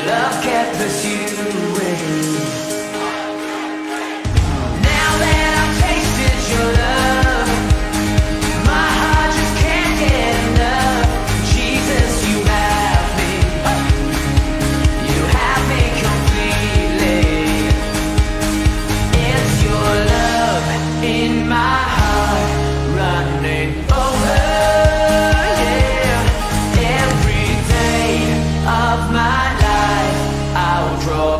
love kept pursuing. Now that I've tasted your love, my heart just can't get enough. Jesus, you have me. You have me completely. It's your love in my heart running over, yeah. Every day of my life I'll draw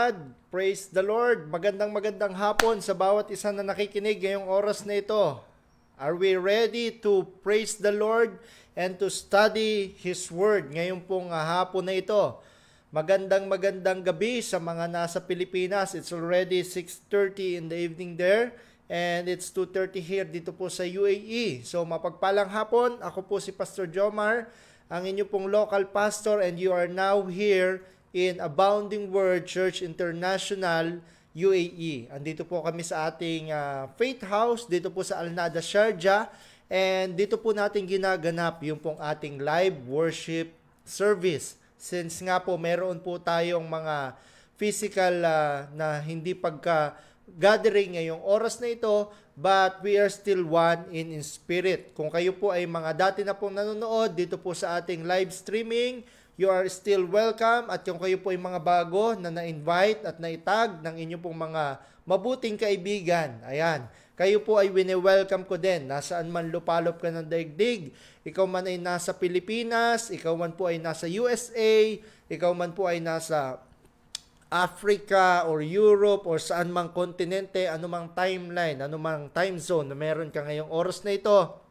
God. Praise the Lord. Magandang hapon sa bawat isa na nakikinig ngayong oras na ito. Are we ready to praise the Lord and to study His Word ngayong pong hapon na ito? Magandang gabi sa mga nasa Pilipinas. It's already 6:30 in the evening there. And it's 2:30 here dito po sa UAE. So mapagpalang hapon. Ako po si Pastor Jomar, ang inyo pong local pastor, and you are now here in Abounding Word Church International UAE. Andito po kami sa ating Faith House, dito po sa Al Nada, Sharjah, and dito po natin ginaganap yung pong ating live worship service. Since nga po meron po tayong mga physical na hindi gathering ngayong oras na ito, but we are still one in spirit. Kung kayo po ay mga dati na pong nanonood dito po sa ating live streaming, you are still welcome. At kung kayo po ay mga bago na na-invite at na-itag ng inyong pong mga mabuting kaibigan, ayan, kayo po ay wini-welcome ko din. Nasaan man lupalop ka ng daigdig, ikaw man ay nasa Pilipinas, ikaw man po ay nasa USA, ikaw man po ay nasa Africa or Europe or saan mang kontinente, anumang timeline, anumang time zone na meron ka ngayong oras na ito,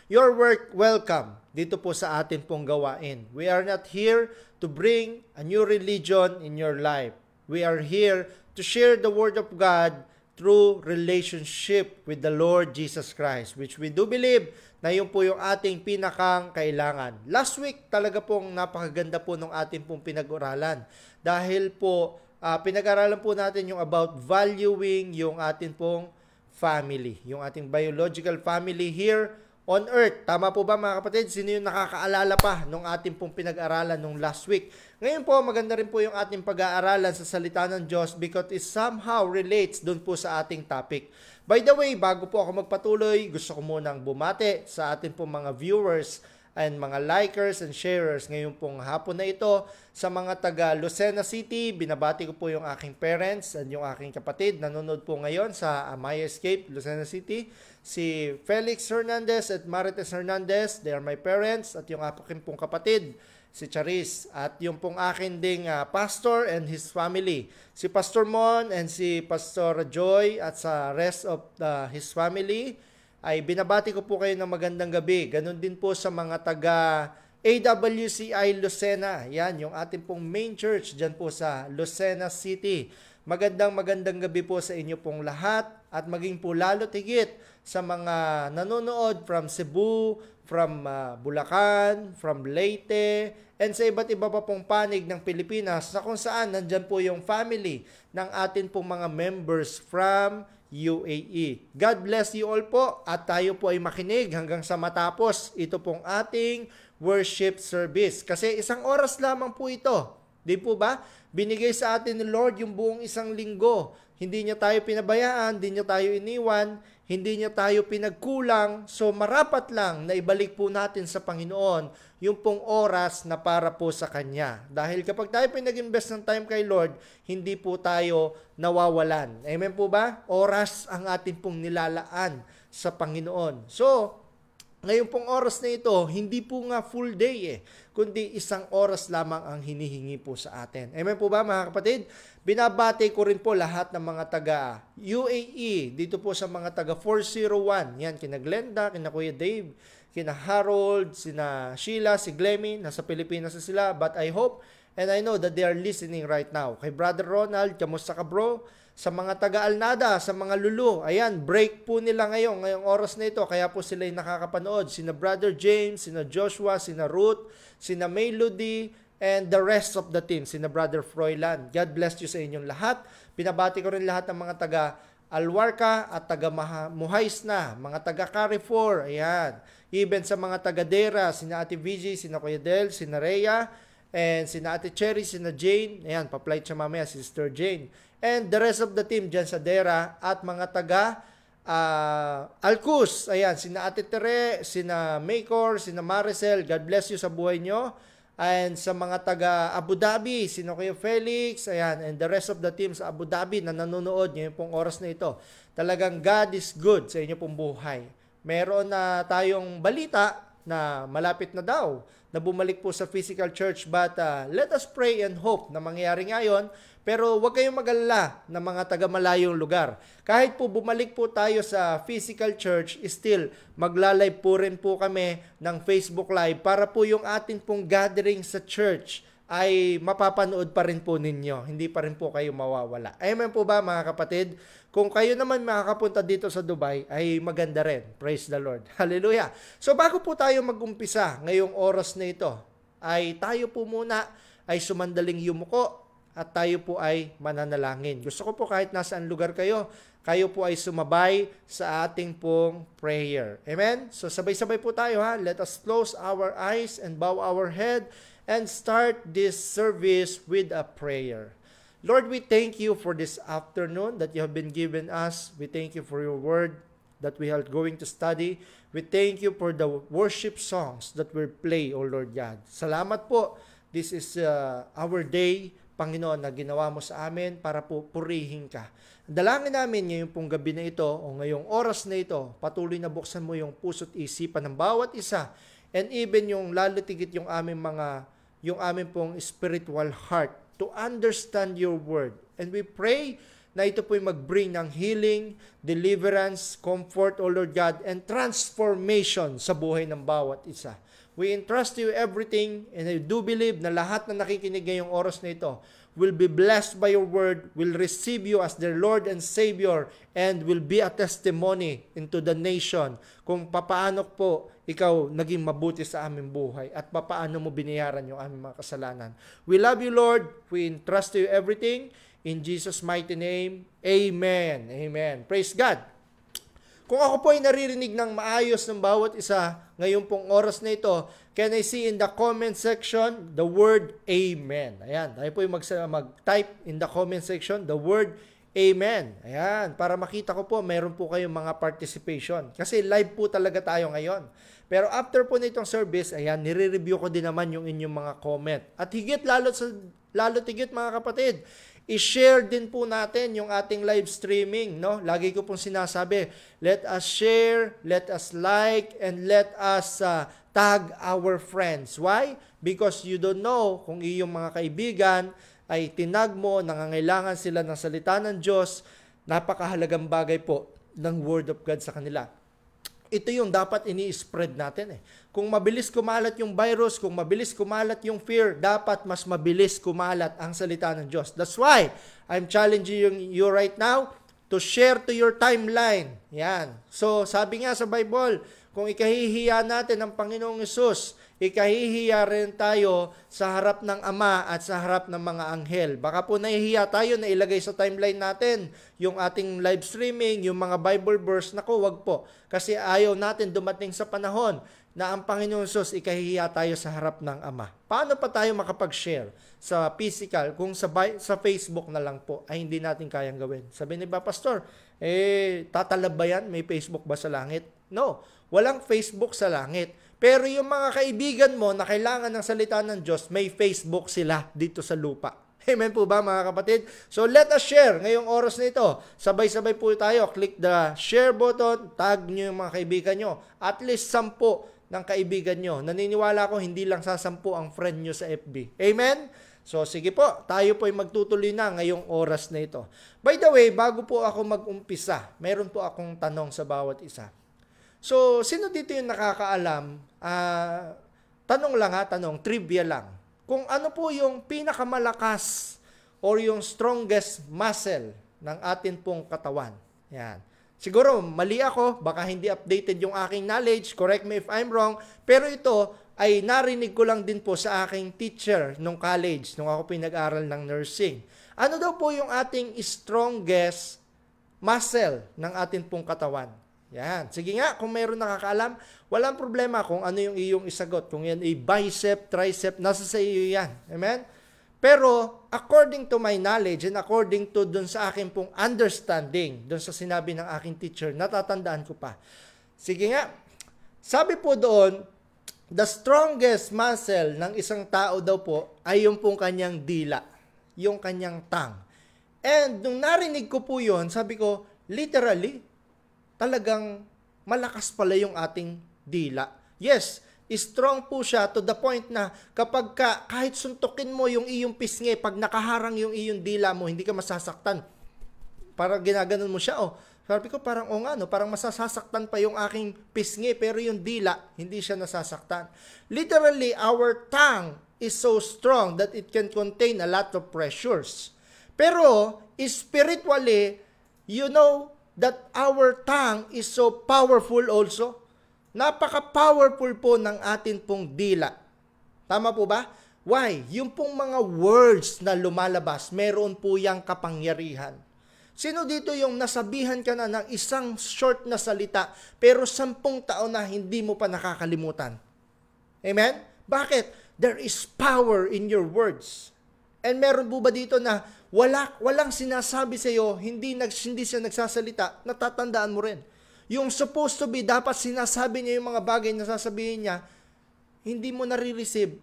you're welcome dito po sa atin pong gawain. We are not here to bring a new religion in your life. We are here to share the Word of God through relationship with the Lord Jesus Christ, which we do believe na yun po yung ating pinakang kailangan. Last week talaga pong napakaganda po ng ating pong pinag-uralan. Dahil po pinag-aralan po natin yung about valuing yung ating pong family, yung ating biological family here on earth. Tama po ba mga kapatid? Sino yung nakakaalala pa nung ating pong pinag-aralan nung last week? Ngayon po, maganda rin po yung ating pag-aaralan sa salita ng Diyos because it somehow relates dun po sa ating topic. By the way, bago po ako magpatuloy, gusto ko munang bumati sa ating pong mga viewers and mga likers and sharers ngayon pong hapon na ito. Sa mga taga Lucena City, binabati ko po yung aking parents and yung aking kapatid. Nanonood po ngayon sa My Escape, Lucena City. Si Felix Hernandez at Marites Hernandez, they are my parents. At yung aking pong kapatid, si Charis. At yung pong akin ding pastor and his family. Si Pastor Mon and si Pastor Joy at sa rest of his family, ay binabati ko po kayo ng magandang gabi. Ganon din po sa mga taga AWCI Lucena. Yan, yung ating pong main church dyan po sa Lucena City. Magandang gabi po sa inyo pong lahat at maging po lalo tigit sa mga nanonood from Cebu, from Bulacan, from Leyte, and sa iba't iba pa pong panig ng Pilipinas na kung saan nandyan po yung family ng atin pong mga members from UAE. God bless you all po at tayo po ay makinig hanggang sa matapos ito pong ating worship service. Kasi isang oras lamang po ito. Di po ba? Binigay sa atin ni Lord yung buong isang linggo. Hindi niya tayo pinabayaan, hindi niya tayo iniwan, hindi niya tayo pinagkulang. So marapat lang na ibalik po natin sa Panginoon yung pong oras na para po sa Kanya. Dahil kapag tayo pinag-invest ng time kay Lord, hindi po tayo nawawalan. Amen po ba? Oras ang atin pong nilalaan sa Panginoon. So, ngayon pong oras na ito, hindi po nga full day kundi isang oras lamang ang hinihingi po sa atin. Amen po ba mga kapatid? Binabati ko rin po lahat ng mga taga UAE, dito po sa mga taga 401. Yan, kina Glenda, kina Kuya Dave, kina Harold, sina Sheila, si Glemmy, nasa Pilipinas na sila. But I hope and I know that they are listening right now. Kay Brother Ronald, kamusta ka bro? Sa mga taga Alnada, sa mga Lulu, ayan, break po nila ngayong oras na ito, kaya po sila yung nakakapanood. Sina Brother James, sina Joshua, sina Ruth, sina Melody, and the rest of the team, sina Brother Froilan. God bless you sa inyong lahat. Pinabati ko rin lahat ng mga taga Alwarca at taga Muhays na, mga taga Carrefour, ayan. Even sa mga taga Dera, sina Ate VG, sina Kuya Del, sina Rhea, and sina Ate Cherry, sina Jane, ayan, pa-flight siya mamaya, Sister Jane. And the rest of the team dyan sa Dera at mga taga Alcus. Ayan, sina Ate Tere, sina Maycor, sina Maricel. God bless you sa buhay nyo. And sa mga taga Abu Dhabi, sino kayo Felix, ayan, and the rest of the team sa Abu Dhabi na nanonood ngayon pong oras na ito. Talagang God is good sa inyo pong buhay. Meron na tayong balita na malapit na daw na bumalik po sa physical church, but let us pray and hope na mangyayari ngayon. Pero huwag kayong mag-alala na mga taga-malayong lugar. Kahit po bumalik po tayo sa physical church, still magla-live po rin po kami ng Facebook Live para po yung atin pong gathering sa church ay mapapanood pa rin po ninyo. Hindi pa rin po kayo mawawala. Amen po ba mga kapatid? Kung kayo naman makakapunta dito sa Dubai, ay maganda rin. Praise the Lord. Hallelujah. So bago po tayo mag-umpisa ngayong oras na ito, ay tayo po muna ay sumandaling yumuko at tayo po ay mananalangin. Gusto ko po kahit nasaan lugar kayo, kayo po ay sumabay sa ating pong prayer. Amen? So sabay-sabay po tayo ha. Let us close our eyes and bow our head and start this service with a prayer. Lord, we thank you for this afternoon that you have been given us. We thank you for your word that we are going to study. We thank you for the worship songs that will play, O Lord God. Salamat po. This is our day, Panginoon, na ginawa mo sa amin para po purihin ka. Dalangin namin ngayong pong gabi na ito o ngayong oras na ito, patuloy na buksan mo yung puso't isipan ng bawat isa and even yung lalatigit yung aming pong spiritual heart to understand your word. And we pray na ito po'y mag-bring ng healing, deliverance, comfort, O Lord God, and transformation sa buhay ng bawat isa. We entrust to you everything, and I do believe na lahat na nakikinig ngayong oras na ito will be blessed by your word, will receive you as their Lord and Savior, and will be a testimony into the nation kung papaano po ikaw naging mabuti sa aming buhay at papaano mo binayaran yung aming mga kasalanan. We love you, Lord. We entrust to you everything. In Jesus' mighty name, Amen. Amen. Praise God. Kung ako po ay naririnig ng maayos ng bawat isa ngayon pong oras na ito, can I see in the comment section the word Amen? Ayan, tayo po yung mag-type in the comment section the word Amen. Ayan, para makita ko po, mayroon po kayong mga participation. Kasi live po talaga tayo ngayon. Pero after po nitong service, ayan, nire-review ko din naman yung inyong mga comment. At higit lalo tigit mga kapatid, i-share din po natin yung ating live streaming, no? Lagi ko pong sinasabi, let us share, let us like, and let us tag our friends. Why? Because you don't know kung iyong mga kaibigan ay tinag mo, nangangailangan sila ng salita ng Diyos, napakahalagang bagay po ng Word of God sa kanila. Ito yung dapat ini-spread natin eh. Kung mabilis kumalat yung virus, kung mabilis kumalat yung fear, dapat mas mabilis kumalat ang salita ng Diyos. That's why I'm challenging you right now to share to your timeline. Yan. So, sabi nga sa Bible, kung ikahihiya natin ang Panginoong Hesus, ikahihiya rin tayo sa harap ng Ama at sa harap ng mga anghel. Baka po nahihiya tayo na ilagay sa timeline natin yung ating live streaming, yung mga Bible verse. Naku, wag po. Kasi ayaw natin dumating sa panahon na ang Panginoong Hesus ikahihiya tayo sa harap ng Ama. Paano pa tayo makapag-share sa physical kung sa Facebook na lang po ay hindi natin kayang gawin? Sabi ni Pastor, tatalab ba yan? May Facebook ba sa langit? No, walang Facebook sa langit. Pero yung mga kaibigan mo na kailangan ng salita ng Diyos, may Facebook sila dito sa lupa. Amen po ba mga kapatid? So let us share ngayong oras na ito. Sabay-sabay po tayo. Click the share button, tag nyo yung mga kaibigan nyo. At least 10 ng kaibigan nyo. Naniniwala ko hindi lang sa 10 ang friend nyo sa FB. Amen? So sige po, tayo po ay magtutuloy na ngayong oras na ito. By the way, bago po ako mag-umpisa, meron po akong tanong sa bawat isa. So, sino dito yung nakakaalam? Tanong, trivia lang. Kung ano po yung pinakamalakas or yung strongest muscle ng atin pong katawan. Yan. Siguro, mali ako, baka hindi updated yung aking knowledge, correct me if I'm wrong, pero ito ay narinig ko lang din po sa aking teacher nung college, nung ako pinag-aral ng nursing. Ano daw po yung ating strongest muscle ng atin pong katawan? Yan. Sige nga, kung mayroon nakakaalam, walang problema kung ano yung iyong isagot. Kung yan ay bicep, tricep, nasa sa iyo yan. Amen? Pero, according to my knowledge and according to dun sa akin pong understanding, dun sa sinabi ng aking teacher, natatandaan ko pa. Sige nga, sabi po doon, the strongest muscle ng isang tao daw po ay yung pong kanyang dila, yung kanyang tongue. And nung narinig ko po yun, sabi ko, literally, talagang malakas pala yung ating dila. Yes, strong po siya to the point na kapag kahit suntukin mo yung iyong pisngi, pag nakaharang yung iyong dila mo, hindi ka masasaktan. Parang ginaganon mo siya, sabi ko parang parang masasaktan pa yung aking pisngi, pero yung dila, hindi siya nasasaktan. Literally, our tongue is so strong that it can contain a lot of pressures. Pero, spiritually, you know that our tongue is so powerful also. Napaka-powerful po ng atin pong dila. Tama po ba? Why? Yung pong mga words na lumalabas, meron po yang kapangyarihan. Sino dito yung nasabihan ka na ng isang short na salita, pero 10 taon na hindi mo pa nakakalimutan? Amen? Bakit? There is power in your words. And meron po ba dito na walang sinasabi sa iyo, hindi siya nagsasalita, natatandaan mo rin. Yung supposed to be, dapat sinasabi niya yung mga bagay na sasabihin niya, hindi mo nare-receive.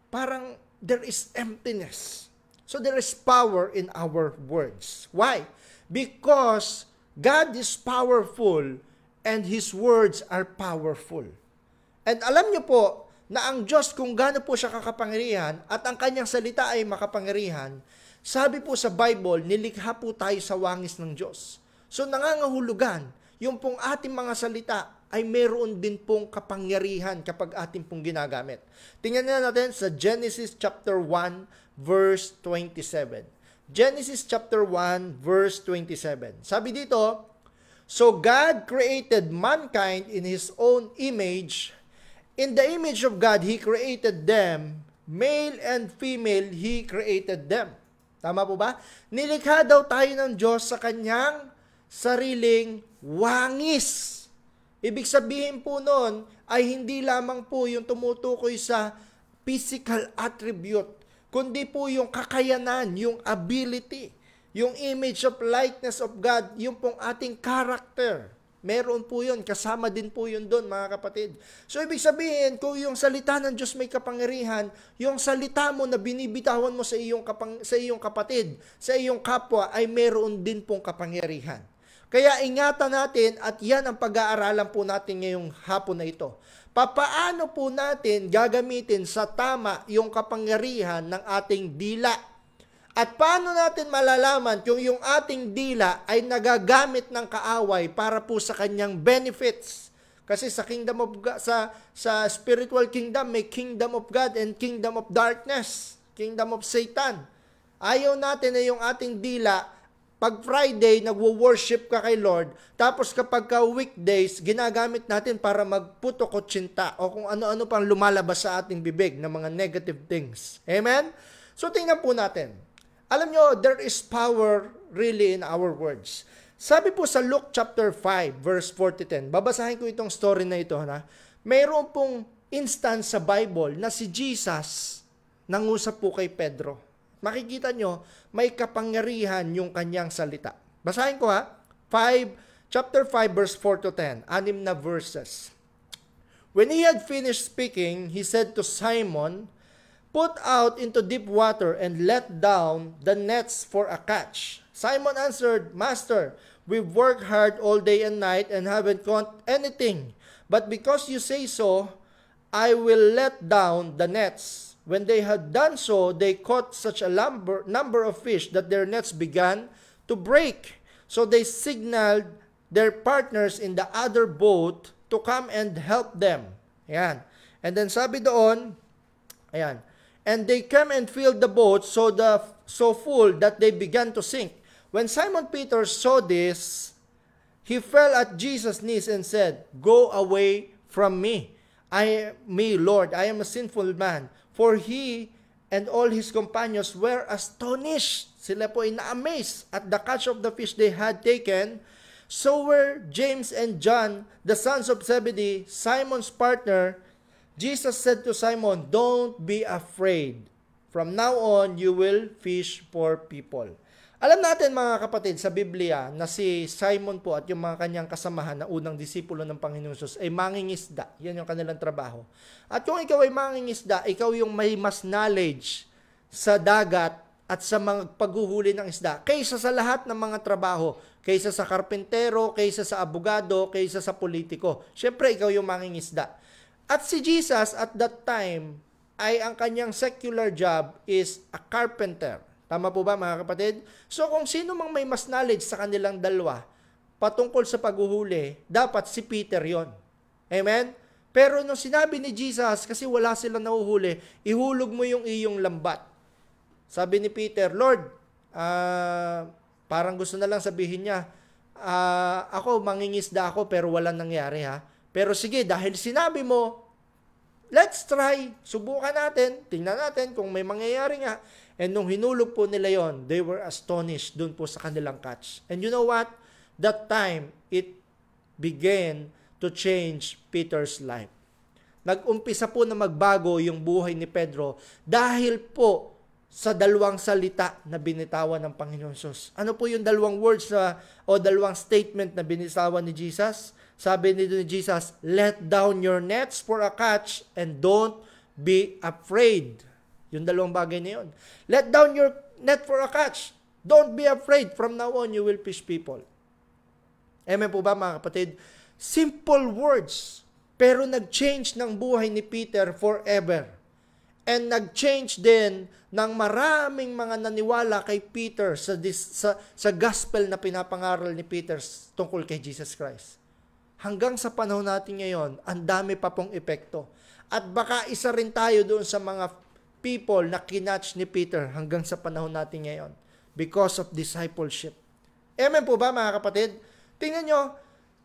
Parang there is emptiness. So there is power in our words. Why? Because God is powerful and His words are powerful. And alam niyo po na ang Diyos, kung gaano po siya kakapangyarihan at ang kanyang salita ay makapangyarihan, sabi po sa Bible, nilikha po tayo sa wangis ng Diyos. So nangangahulugan, yung pong ating mga salita ay meron din pong kapangyarihan kapag ating pong ginagamit. Tingnan na natin sa Genesis chapter 1 verse 27. Genesis chapter 1 verse 27. Sabi dito, so God created mankind in His own image. In the image of God, He created them. Male and female, He created them. Tama po ba? Nilikha daw tayo ng Diyos sa kanyang sariling wangis. Ibig sabihin po nun ay hindi lamang po yung tumutukoy sa physical attribute, kundi po yung kakayanan, yung ability, yung image of likeness of God, yung pong ating character. Meron po yun, kasama din po yun doon, mga kapatid. So, ibig sabihin, kung yung salita ng Diyos may kapangyarihan, yung salita mo na binibitawan mo sa iyong kapatid, sa iyong kapwa, ay meron din pong kapangyarihan. Kaya ingatan natin at yan ang pag-aaralan po natin ngayong hapon na ito. Papaano po natin gagamitin sa tama yung kapangyarihan ng ating dila? At paano natin malalaman kung yung ating dila ay nagagamit ng kaaway para po sa kanyang benefits? Kasi sa kingdom of God, sa spiritual kingdom, may kingdom of God and kingdom of darkness, kingdom of Satan. Ayaw natin na yung ating dila, pag Friday, nagwo-worship ka kay Lord, tapos kapag ka weekdays, ginagamit natin para magputo-kotsinta o kung ano-ano pang lumalabas sa ating bibig na mga negative things. Amen? So, tingnan po natin. Alam nyo, there is power really in our words. Sabi po sa Luke chapter 5, verse 4-10, babasahin ko itong story na ito. Mayroon pong instance sa Bible na si Jesus nangusap po kay Pedro. Makikita nyo, may kapangyarihan yung kanyang salita. Basahin ko chapter 5, verse 4-10, 6 na verses. When he had finished speaking, he said to Simon, put out into deep water and let down the nets for a catch. Simon answered, Master, we've worked hard all day and night and haven't caught anything. But because you say so, I will let down the nets. When they had done so, they caught such a number of fish that their nets began to break. So they signaled their partners in the other boat to come and help them. Ayan. And then sabi doon, ayan, and they came and filled the boat so full that they began to sink. When Simon Peter saw this, he fell at Jesus' knees and said, Go away from me, Lord, I am a sinful man. For he and all his companions were astonished. Sila po ay na-amaze at the catch of the fish they had taken. So were James and John, the sons of Zebedee, Simon's partner. Jesus said to Simon, Don't be afraid. From now on, you will fish for people. Alam natin mga kapatid sa Biblia na si Simon po at yung mga kanyang kasamahan na unang disipulo ng Panginoon Jesus ay mangingisda. Yan yung kanilang trabaho. At kung ikaw ay mangingisda, ikaw yung may mas knowledge sa dagat at sa mga paghuhuli ng isda kaysa sa lahat ng mga trabaho, kaysa sa karpentero, kaysa sa abogado, kaysa sa politiko. Siyempre, ikaw yung mangingisda. At si Jesus at that time ay ang kanyang secular job is a carpenter. Tama po ba mga kapatid? So kung sino mang may mas knowledge sa kanilang dalawa patungkol sa paghuhuli, dapat si Peter yon. Amen? Pero nung sinabi ni Jesus, kasi wala silang nahuhuli, ihulog mo yung iyong lambat. Sabi ni Peter, Lord, parang gusto na lang sabihin niya, ako, mangingisda ako pero walang nangyari ha. Pero sige, dahil sinabi mo, let's try. Subukan natin. Tingnan natin kung may mangyayari nga. And nung hinulog po nila yon, they were astonished dun po sa kanilang catch. And you know what? That time, it began to change Peter's life. Nag-umpisa po na magbago yung buhay ni Pedro dahil po sa dalawang salita na binitawan ng Panginoon Jesus. Ano po yung dalawang words o dalawang statement na binitawan ni Jesus? Sabi ni Jesus, let down your nets for a catch and don't be afraid. Yung dalawang bagay na yun. Let down your net for a catch. Don't be afraid. From now on, you will fish people. Amen po ba mga kapatid? Simple words, pero nag-change ng buhay ni Peter forever. And nag-change din ng maraming mga naniwala kay Peter sa gospel na pinapangaral ni Peter tungkol kay Jesus Christ. Hanggang sa panahon natin ngayon, ang dami pa pong epekto. At baka isa rin tayo doon sa mga people na kinatch ni Peter hanggang sa panahon natin ngayon because of discipleship. Amen po ba mga kapatid? Tingnan nyo,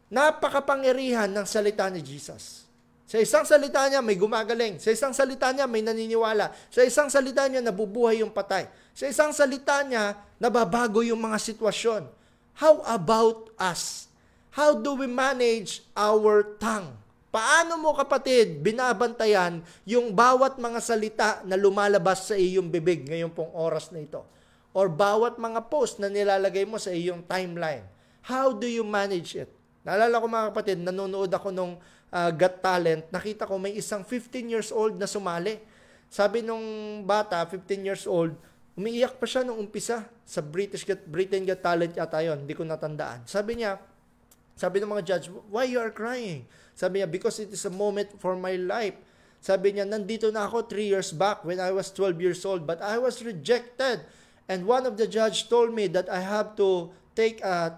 napakapangyarihan ng salita ni Jesus. Sa isang salita niya, may gumagaling. Sa isang salita niya, may naniniwala. Sa isang salita niya, nabubuhay yung patay. Sa isang salita niya, nababago yung mga sitwasyon. How about us? How do we manage our tongue? Paano mo kapatid, binabantayan yung bawat mga salita na lumalabas sa iyong bibig ngayong pong oras na ito? Or bawat mga post na nilalagay mo sa iyong timeline? How do you manage it? Naalala ko mga kapatid, nanonood ako nung Got Talent, nakita ko may isang 15 years old na sumali. Sabi nung bata, 15 years old, umiiyak pa siya nung umpisa sa Britain Got Talent yata yun, hindi ko natandaan. Sabi ng mga judge, why you are crying? Sabi niya, because it is a moment for my life. Sabi niya, nandito na ako 3 years back when I was 12 years old, but I was rejected. And one of the judge told me that I have to take a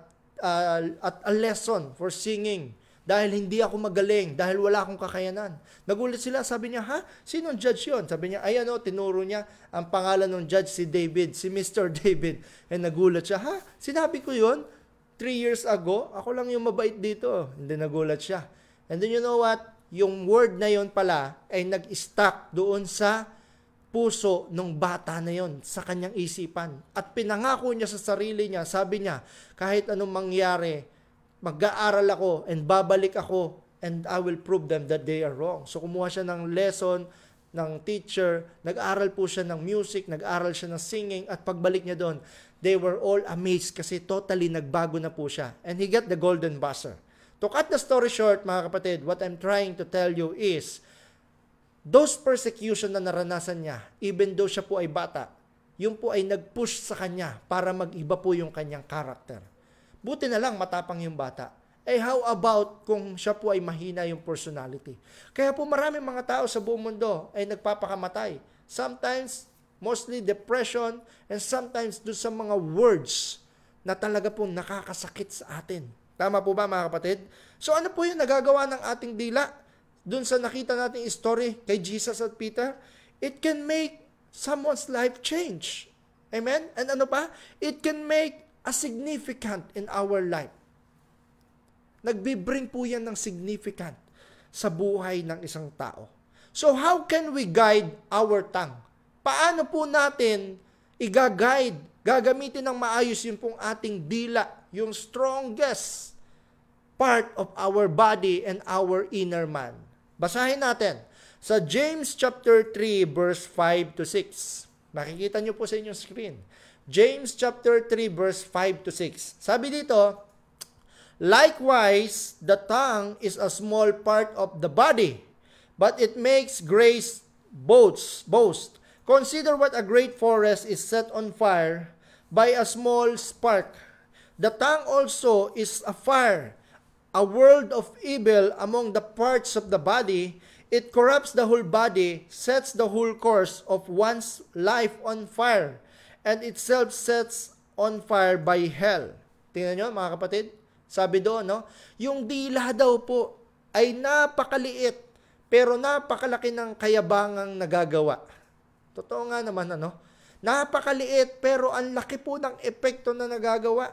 lesson for singing dahil hindi ako magaling, dahil wala akong kakayanan. Nagulat sila, sabi niya, ha? Sinong judge yun? Sabi niya, ayan o, tinuro niya ang pangalan ng judge si David, si Mr. David. And nagulat siya, ha? Sinabi ko yun? 3 years ago, ako lang yung mabait dito. Hindi, nagulat siya. And then you know what? Yung word na yun pala ay nag-stuck doon sa puso ng bata na yon, sa kanyang isipan. At pinangako niya sa sarili niya, sabi niya, kahit anong mangyari, mag-aaral ako and babalik ako and I will prove them that they are wrong. So kumuha siya ng lesson ng teacher, nag-aral po siya ng music, nag-aral siya ng singing, at pagbalik niya doon, they were all amazed kasi totally nagbago na po siya. And he got the golden buzzer. To cut the story short, mga kapatid, what I'm trying to tell you is, those persecution na naranasan niya, even though siya po ay bata, yun po ay nag-push sa kanya para mag-iba po yung kanyang character. Buti na lang matapang yung bata. Eh how about kung siya po ay mahina yung personality? Kaya po maraming mga tao sa buong mundo ay nagpapakamatay. Sometimes, mostly depression, and sometimes do sa mga words na talaga po nakakasakit sa atin. Tama po ba mga kapatid? So ano po yung nagagawa ng ating dila? Doon sa nakita nating story kay Jesus at Peter, it can make someone's life change. Amen? And ano pa? It can make a significant in our life. Nagbibring po yan ng significant sa buhay ng isang tao. So how can we guide our tongue? Paano po natin i-guide, gagamitin ng maayos yung pong ating dila, yung strongest part of our body and our inner man? Basahin natin sa James chapter 3 verse 5 to 6. Makikita nyo po sa inyong screen. James chapter 3 verse 5 to 6. Sabi dito, likewise, the tongue is a small part of the body, but it makes great boast. Consider what a great forest is set on fire by a small spark. The tongue also is a fire, a world of evil among the parts of the body. It corrupts the whole body, sets the whole course of one's life on fire, and itself sets on fire by hell. Tingnan nyo, mga kapatid. Sabi doon, no? Yung dila daw po ay napakaliit, pero napakalaki ng kayabangang nagagawa. Totoo nga naman, ano? Napakaliit, pero ang laki po ng epekto na nagagawa.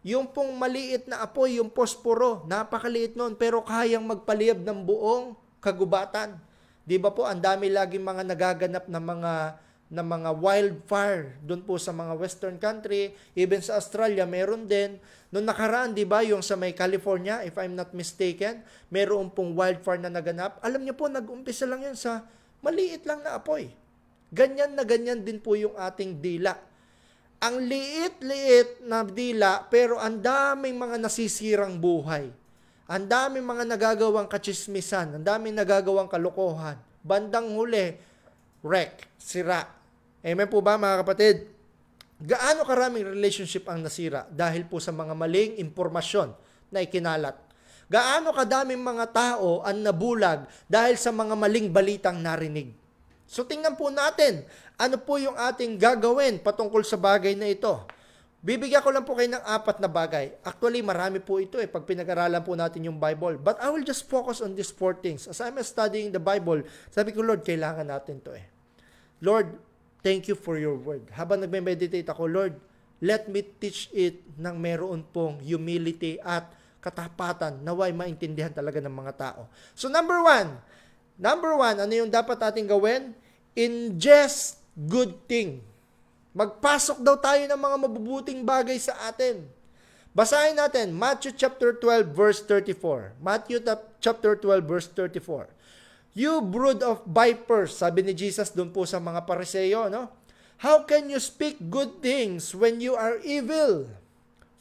Yung pong maliit na apoy, yung posporo, napakaliit nun, pero kayang magpaliyab ng buong kagubatan. Di ba po, ang dami laging mga nagaganap na mga wildfire doon po sa mga western country, even sa Australia, meron din. Noong nakaraan, di ba, yung sa may California, if I'm not mistaken, meron pong wildfire na naganap. Alam niyo po, nag-umpisa lang yun sa maliit lang na apoy. Ganyan na ganyan din po yung ating dila. Ang liit-liit na dila, pero ang daming mga nasisirang buhay. Ang daming mga nagagawang katsismisan, ang daming nagagawang kalokohan. Bandang huli, wreck, sira. Amen po ba, mga kapatid? Gaano karaming relationship ang nasira dahil po sa mga maling impormasyon na ikinalat? Gaano kadaming mga tao ang nabulag dahil sa mga maling balitang narinig? So tingnan po natin, ano po yung ating gagawin patungkol sa bagay na ito. Bibigyan ko lang po kayo ng 4 na bagay. Actually, marami po ito pag pinag-aralan po natin yung Bible. But I will just focus on these 4 things. As I'm studying the Bible, sabi ko, Lord, kailangan natin to Lord, thank you for your word. Habang nagme-meditate ako, Lord, let me teach it ng meron pong humility at katapatan, naway maintindihan talaga ng mga tao. So number one, ano yung dapat ating gawin? Ingest good thing. Magpasok daw tayo ng mga mabubuting bagay sa atin. Basahin natin, Matthew chapter 12 verse 34. Matthew chapter 12 verse 34. You brood of vipers, sabi ni Jesus doon po sa mga Pariseo, no? How can you speak good things when you are evil?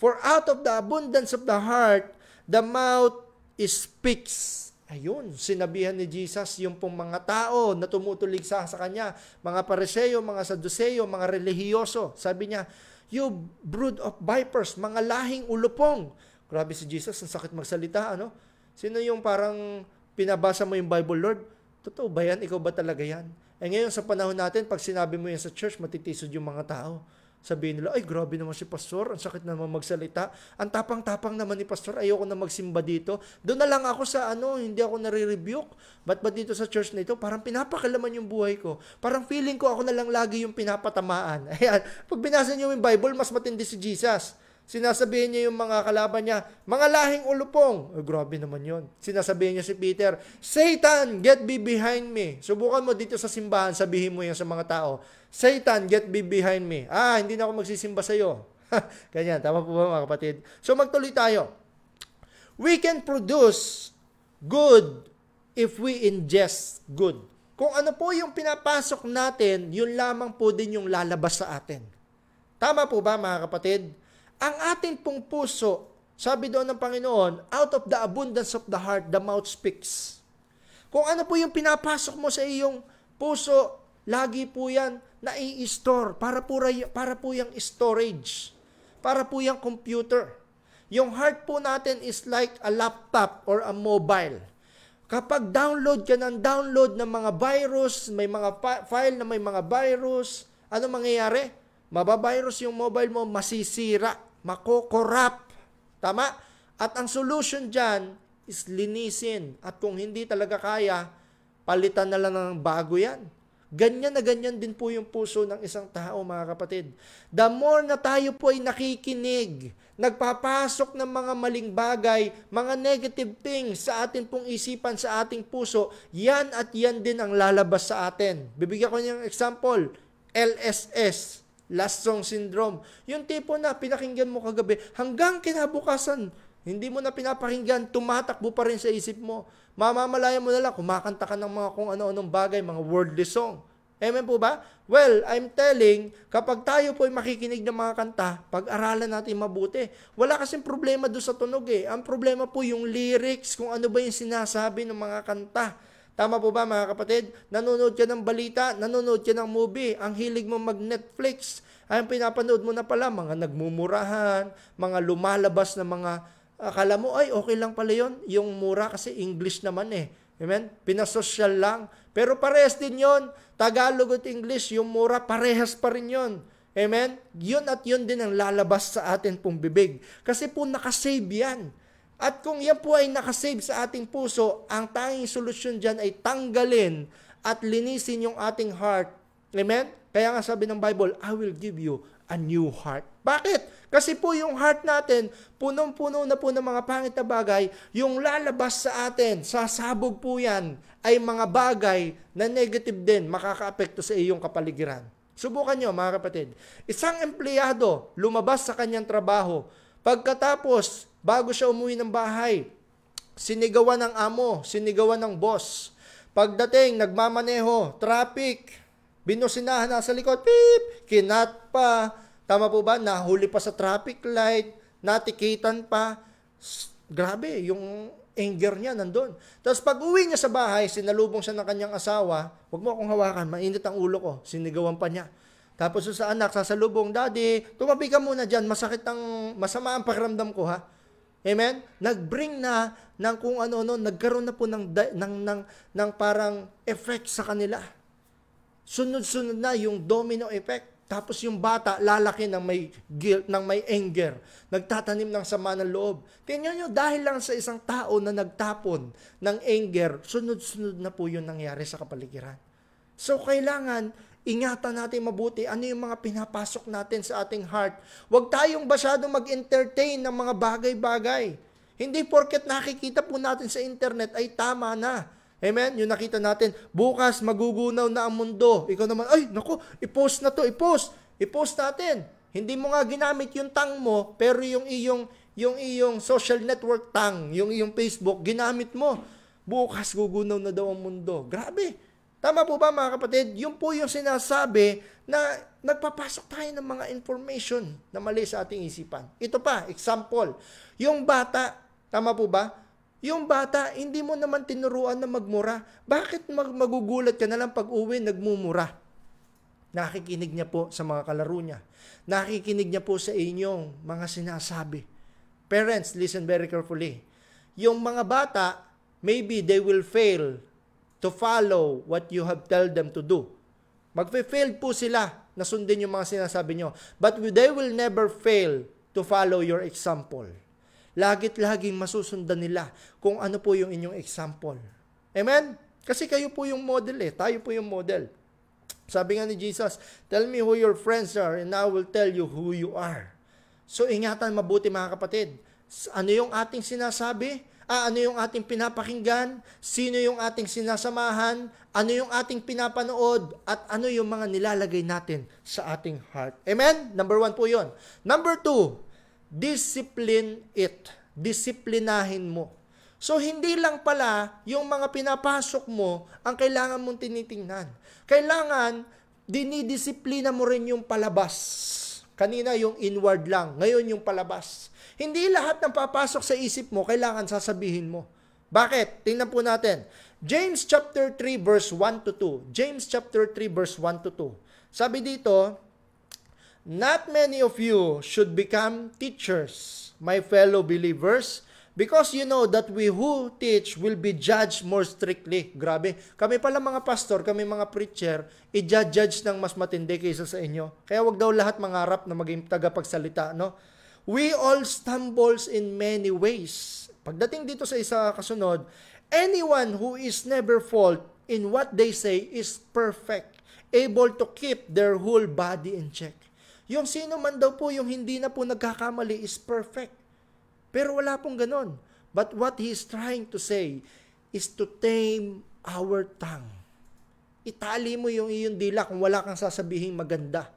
For out of the abundance of the heart, the mouth speaks. Ayun, sinabihan ni Jesus yung pong mga tao na tumutulig sa kanya, mga Pariseo, mga Saduceo, mga relihiyoso. Sabi niya, you brood of vipers, mga lahing ulupong. Grabe si Jesus, ang sakit magsalita, ano? Sino yung parang pinabasa mo yung Bible, Lord? Totoo ba yan? Ikaw ba talaga yan? Eh ngayon sa panahon natin, pag sinabi mo yan sa church, matitisod yung mga tao. Sabihin nila, ay grabe naman si pastor, ang sakit naman magsalita. Ang tapang-tapang naman ni pastor, ayoko na magsimba dito. Doon na lang ako sa hindi ako nare-rebuke. Ba't ba dito sa church na ito? Parang pinapakalaman yung buhay ko. Parang feeling ko ako na lang lagi yung pinapatamaan. Ayan, pag binasa niyo yung Bible, mas matindi si Jesus. Sinasabihin niya yung mga kalaban niya, mga lahing ulupong. Grabe naman yon. Sinasabihin niya si Peter, Satan, get thee behind me. Subukan mo dito sa simbahan, sabihin mo yan sa mga tao, Satan, get thee behind me. Hindi na ako magsisimba sa iyo. Ganyan, tama po ba mga kapatid? So magtuloy tayo. We can produce good if we ingest good. Kung ano po yung pinapasok natin, yun lamang po din yung lalabas sa atin. Tama po ba mga kapatid? Ang ating pong puso, sabi doon ng Panginoon, out of the abundance of the heart, the mouth speaks. Kung ano po yung pinapasok mo sa iyong puso, lagi po yan nai-store. Para po yung storage. Para po yung computer. Yung heart po natin is like a laptop or a mobile. Kapag download ka ng mga virus, may mga file na may mga virus, ano mangyayari? Mabavirus yung mobile mo, masisira, makokorrupt. Tama? At ang solution dyan is linisin. At kung hindi talaga kaya, palitan na lang ng bago yan. Ganyan na ganyan din po yung puso ng isang tao, mga kapatid. The more na tayo po ay nakikinig, nagpapasok ng mga maling bagay, mga negative things sa atin pong isipan, sa ating puso, yan at yan din ang lalabas sa atin. Bibigyan ko niyang example, LSS. Last song syndrome. Yung tipo na pinakinggan mo kagabi, hanggang kinabukasan, hindi mo na pinapakinggan, tumatakbo pa rin sa isip mo. Mamamalayan mo na lang, kumakanta ka ng mga kung ano-anong bagay, mga worldly song. Amen po ba? Well, I'm telling, kapag tayo po ay makikinig ng mga kanta, pag-aralan natin mabuti. Wala kasing problema doon sa tunog Ang problema po yung lyrics, kung ano ba yung sinasabi ng mga kanta. Tama po ba mga kapatid? Nanonood ka ng balita, nanonood ka ng movie, ang hilig mo mag-Netflix, ay pinapanood mo na pala, mga nagmumurahan, mga lumalabas na mga, akala mo, ay okay lang pala yun, yung mura kasi English naman Amen? Pinasosyal lang. Pero parehas din yon. Tagalog at English, yung mura, parehas pa rin yon. Amen? Yun at yun din ang lalabas sa atin pong bibig. Kasi po nakasave yan. At kung yan po ay nakasave sa ating puso, ang tanging solusyon dyan ay tanggalin at linisin yung ating heart. Amen? Kaya nga sabi ng Bible, I will give you a new heart. Bakit? Kasi po yung heart natin, punong-puno na po ng mga pangit na bagay, yung lalabas sa atin, sasabog po yan, ay mga bagay na negative din, makaka-apekto sa iyong kapaligiran. Subukan nyo, mga kapatid. Isang empleyado, lumabas sa kanyang trabaho. Pagkatapos, bago siya umuwi ng bahay, sinigawan ng amo, sinigawan ng boss. Pagdating, nagmamaneho, traffic, binusinahan na sa likod, beep, kinat pa, tama po ba? Nahuli pa sa traffic light, natikitan pa. Grabe, yung anger niya nandun. Tapos pag uwi niya sa bahay, sinalubong siya ng kanyang asawa, huwag mo akong hawakan, mainit ang ulo ko. Sinigawan pa niya. Tapos sa anak, sasalubong, Daddy, tumabi ka muna dyan, masama ang pakiramdam ko ha. Amen? Nag-bring na ng kung ano-ano, nagkaroon na po ng parang effect sa kanila. Sunod-sunod na yung domino effect. Tapos yung bata, lalaki ng may guilt, ng may anger. Nagtatanim ng sama ng loob. Tingnan nyo, dahil lang sa isang tao na nagtapon ng anger, sunod-sunod na po yung nangyari sa kapaligiran. So, kailangan, ingatan natin mabuti ano yung mga pinapasok natin sa ating heart. Huwag tayong masyadong mag-entertain ng mga bagay-bagay. Hindi porket nakikita po natin sa internet ay tama na. Amen? Yung nakita natin, bukas magugunaw na ang mundo. Ikaw naman, ay, naku, i-post na to, i-post. I-post natin. Hindi mo nga ginamit yung tang mo, pero yung iyong social network tang, yung iyong Facebook, ginamit mo. Bukas gugunaw na daw ang mundo. Grabe. Tama po ba mga kapatid? Yun po yung sinasabi na nagpapasok tayo ng mga information na mali sa ating isipan. Ito pa, example. Yung bata, tama po ba? Yung bata, hindi mo naman tinuruan na magmura. Bakit magugulat ka na lang pag uwi, nagmumura? Nakikinig niya po sa mga kalaro niya. Nakikinig niya po sa inyong mga sinasabi. Parents, listen very carefully. Yung mga bata, maybe they will fail to follow what you have told them to do. Magfe-fail po sila na sundin yung mga sinasabi nyo. But they will never fail to follow your example. Lagit-laging masusundan nila kung ano po yung inyong example. Amen? Kasi kayo po yung model tayo po yung model. Sabi nga ni Jesus, tell me who your friends are and I will tell you who you are. So ingatan mabuti mga kapatid. Ano yung ating sinasabi? Ano yung ating pinapakinggan? Sino yung ating sinasamahan? Ano yung ating pinapanood? At ano yung mga nilalagay natin sa ating heart? Amen? Number 1 po yun. Number 2, discipline it. Disiplinahin mo. So, hindi lang pala yung mga pinapasok mo ang kailangan mong tinitingnan. Kailangan, dinidisiplina mo rin yung palabas. Kanina yung inward lang, ngayon yung palabas. Hindi lahat ng papasok sa isip mo, kailangan sasabihin mo. Bakit? Tingnan po natin. James chapter 3 verse 1 to 2. James chapter 3 verse 1 to 2. Sabi dito, not many of you should become teachers, my fellow believers, because you know that we who teach will be judged more strictly. Grabe. Kami pala mga pastor, kami mga preacher, i-judge ng mas matindi kaysa sa inyo. Kaya wag daw lahat mangarap na maging tagapagsalita, no? We all stumbles in many ways. Pagdating dito sa isa kasunod, anyone who is never fault in what they say is perfect, able to keep their whole body in check. Yung sino man daw po yung hindi na po nagkakamali is perfect. Pero wala pong ganon. But what he is trying to say is to tame our tongue. Itali mo yung iyong dila kung wala kang sasabihin maganda.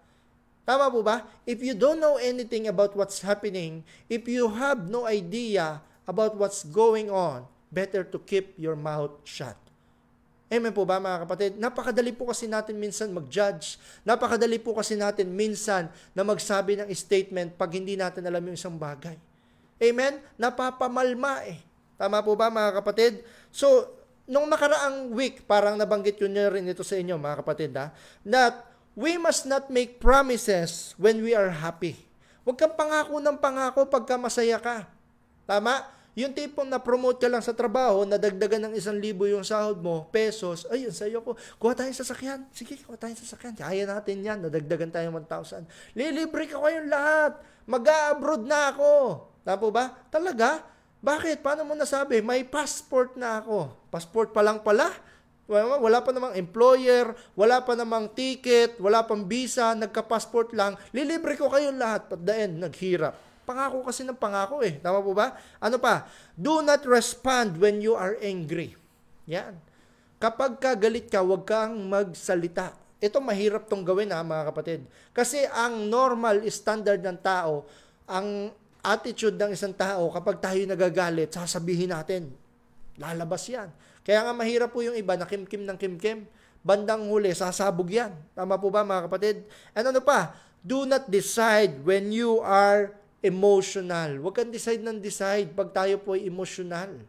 Tama po ba? If you don't know anything about what's happening, if you have no idea about what's going on, better to keep your mouth shut. Amen po ba mga kapatid? Napakadali po kasi natin minsan mag-judge. Napakadali po kasi natin minsan na magsabi ng statement pag hindi natin alam yung isang bagay. Amen? Napapamalma Tama po ba mga kapatid? So, nung nakaraang week, parang nabanggit yun na rin ito sa inyo mga kapatid that we must not make promises when we are happy. Huwag kang pangako ng pangako pagka masaya ka. Tama? Yung tipong na-promote ka lang sa trabaho, nadagdagan ng 1,000 yung sahod mo, pesos, ayun, sa'yo ko, kuha tayong sasakyan. Sige, kuha tayong sasakyan. Kaya natin yan, nadagdagan tayo 1,000. Lilibre ka kayong lahat. Mag-a-abroad na ako. Tama po ba? Talaga? Bakit? Paano mo nasabi? May passport na ako. Passport pa lang pala? Wala pa namang employer, wala pa namang ticket, wala pang visa, nagka-passport lang. Lilibre ko kayong lahat. At the end, naghirap. Pangako kasi ng pangako eh. Tama po ba? Ano pa? Do not respond when you are angry. Yan. Kapag galit ka, huwag kang magsalita. Ito mahirap tong gawin mga kapatid. Kasi ang normal standard ng tao, ang attitude ng isang tao, kapag tayo nagagalit, sasabihin natin, lalabas yan. Kaya nga mahirap po yung iba na kimkim ng kimkim. Bandang huli, sasabog yan. Tama po ba mga kapatid? And ano pa? Do not decide when you are emotional. Huwag kang decide pag tayo po ay emotional.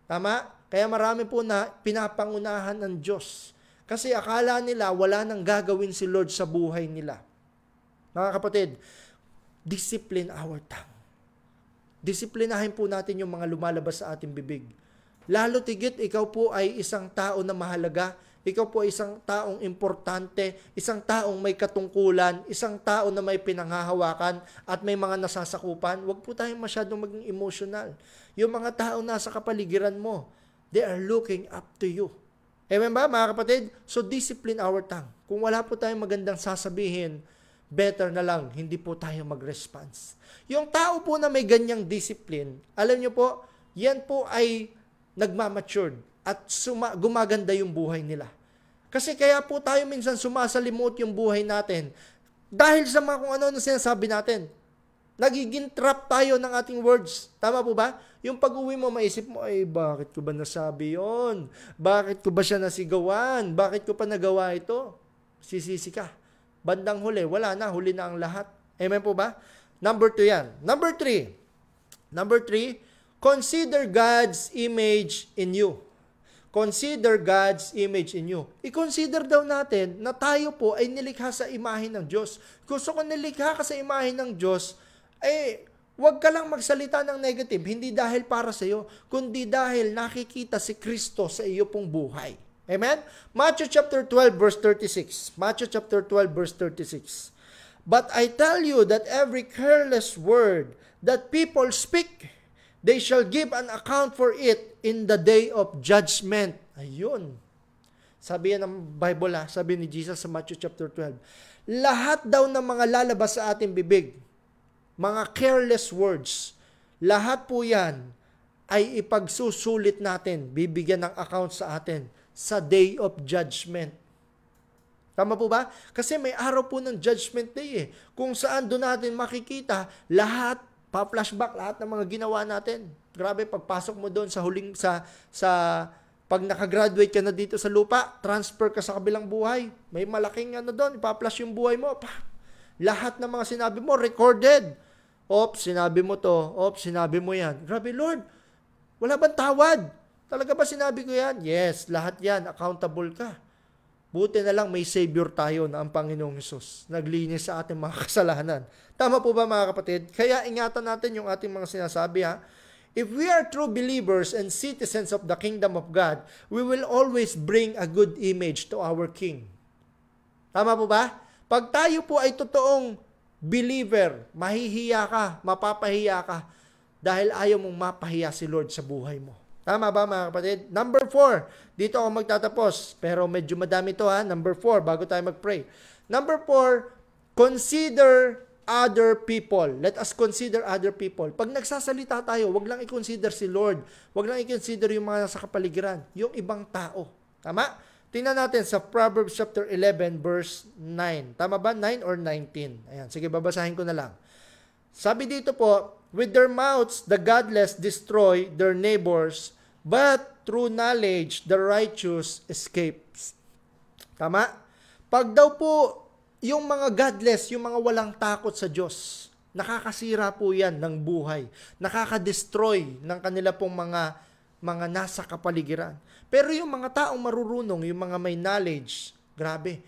Tama? Kaya marami po na pinapangunahan ng Diyos. Kasi akala nila wala nang gagawin si Lord sa buhay nila. Mga kapatid, discipline our tongue. Disiplinahin po natin yung mga lumalabas sa ating bibig. Lalo tigit, ikaw po ay isang tao na mahalaga. Ikaw po ay isang taong importante, isang taong may katungkulan, isang tao na may pinanghahawakan at may mga nasasakupan. Huwag po tayong masyadong maging emotional. Yung mga tao nasa kapaligiran mo, they are looking up to you. Amen ba mga kapatid? So discipline our tongue. Kung wala po tayong magandang sasabihin, better na lang, hindi po tayo mag-response. Yung tao po na may ganyang discipline, alam nyo po, yan po ay nagmamatured at gumaganda yung buhay nila. Kasi kaya po tayo minsan sumasalimuot yung buhay natin dahil sa mga kung ano na sinasabi natin. Nagiging trap tayo ng ating words. Tama po ba? Yung pag-uwi mo, maisip mo, ay bakit ko ba nasabi yon? Bakit ko ba siya nasigawan? Bakit ko pa nagawa ito? Sisisi ka. Bandang huli, wala na, huli na ang lahat. Amen po ba? Number 2 yan. Number 3, consider God's image in you. Consider God's image in you. I-consider daw natin na tayo po ay nilikha sa imahe ng Diyos. Gusto ko nilikha ka sa imahe ng Diyos, huwag ka lang magsalita ng negative, hindi dahil para sa iyo, kundi dahil nakikita si Kristo sa iyo pong buhay. Amen? Matthew chapter 12 verse 36. Matthew chapter 12 verse 36. But I tell you that every careless word that people speak, they shall give an account for it in the day of judgment. Ayun. Sabi yan ng Bible sabi ni Jesus sa Matthew chapter 12. Lahat daw ng mga lalabas sa ating bibig, mga careless words, lahat po yan ay ipagsusulit natin, bibigyan ng account sa atin sa day of judgment. Tama po ba? Kasi may araw po ng judgment day kung saan doon natin makikita lahat, pa-flashback lahat ng mga ginawa natin. Grabe, pagpasok mo doon sa pag nakagraduate ka na dito sa lupa, transfer ka sa kabilang buhay. May malaking doon, ipa-flash yung buhay mo. Lahat ng mga sinabi mo, recorded. Sinabi mo to. Sinabi mo yan. Grabe, Lord, wala bang tawad? Talaga ba sinabi ko yan? Yes, lahat yan, accountable ka. Buti na lang may Savior tayo na ang Panginoong Hesus. Naglinis sa ating mga kasalanan. Tama po ba mga kapatid? Kaya ingatan natin yung ating mga sinasabi If we are true believers and citizens of the kingdom of God, we will always bring a good image to our King. Tama po ba? Pag tayo po ay totoong believer, mahihiya ka, mapapahiya ka, dahil ayaw mong mapahiya si Lord sa buhay mo. Tama ba mga kapatid? Number 4, dito ako magtatapos, pero medyo madami to Number 4, bago tayo mag-pray. Number 4, consider other people. Let us consider other people. Pag nagsasalita tayo, wag lang i-consider si Lord. Wag lang i-consider yung mga nasa kapaligiran, yung ibang tao. Tama? Tingnan natin sa Proverbs chapter 11 verse 9. Tama ba? 9 or 19? Ayan, sige, babasahin ko na lang. Sabi dito po, with their mouths the godless destroy their neighbors, but through knowledge the righteous escapes. Tama? Pag daw po yung mga godless, yung mga walang takot sa Diyos, nakakasira po yan ng buhay. Nakaka-destroy ng kanila pong mga nasa kapaligiran. Pero yung mga taong marurunong, yung mga may knowledge, grabe,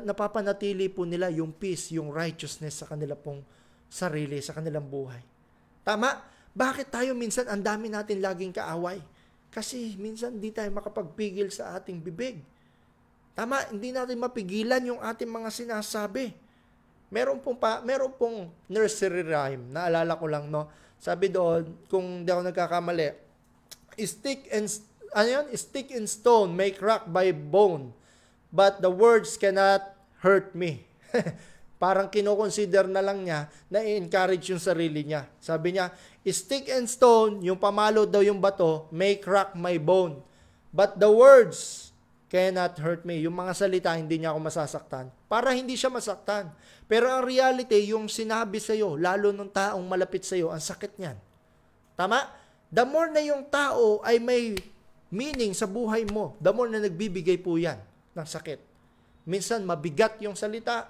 napapanatili po nila yung peace, yung righteousness sa kanila pong sarili, sa kanilang buhay. Tama? Bakit tayo minsan ang dami natin laging kaaway? Kasi minsan hindi tayo makapagpigil sa ating bibig. Tama, hindi natin mapigilan yung ating mga sinasabi. Meron pong nursery rhyme, naalala ko lang, no? Sabi doon, kung di ako nagkakamali, stick and stone may crack by bone, but the words cannot hurt me. Parang kinoconsider na lang niya na i-encourage yung sarili niya. Sabi niya, stick and stone, yung pamalo daw yung bato, may crack my bone, but the words cannot hurt me. Yung mga salita, hindi niya ako masasaktan. Para hindi siya masaktan. Pero ang reality, yung sinabi sa'yo, lalo nung taong malapit sa'yo, ang sakit niyan. Tama? The more na yung tao ay may meaning sa buhay mo, the more na nagbibigay po yan ng sakit. Minsan mabigat yung salita,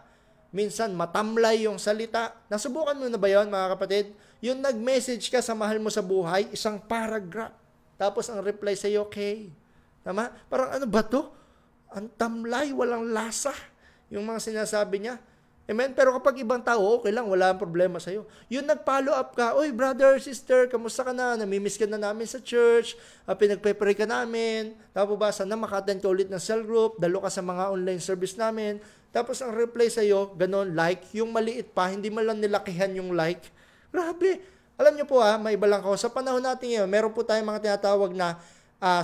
minsan matamlay yung salita. Nasubukan mo na ba yun, mga kapatid? Yung nag-message ka sa mahal mo sa buhay, isang paragraph. Tapos ang reply sa'yo, okay. Tama? Parang ano ba to? Ang tamlay, walang lasa. Yung mga sinasabi niya. Amen? Pero kapag ibang tao, okay lang, wala ang problema sa'yo. Yung nag-follow up ka, oy brother, sister, kamusta ka na? Namimiss ka na namin sa church, pinagpe-pray ka namin, tapos ba, sana maka-attend ka ulit ng cell group, dalo ka sa mga online service namin. Tapos ang reply sa'yo, ganon, like, yung maliit pa, hindi man lang nilakihan yung like. Grabe. Alam niyo po may iba lang ako. Sa panahon natin ngayon, meron po tayong mga tinatawag na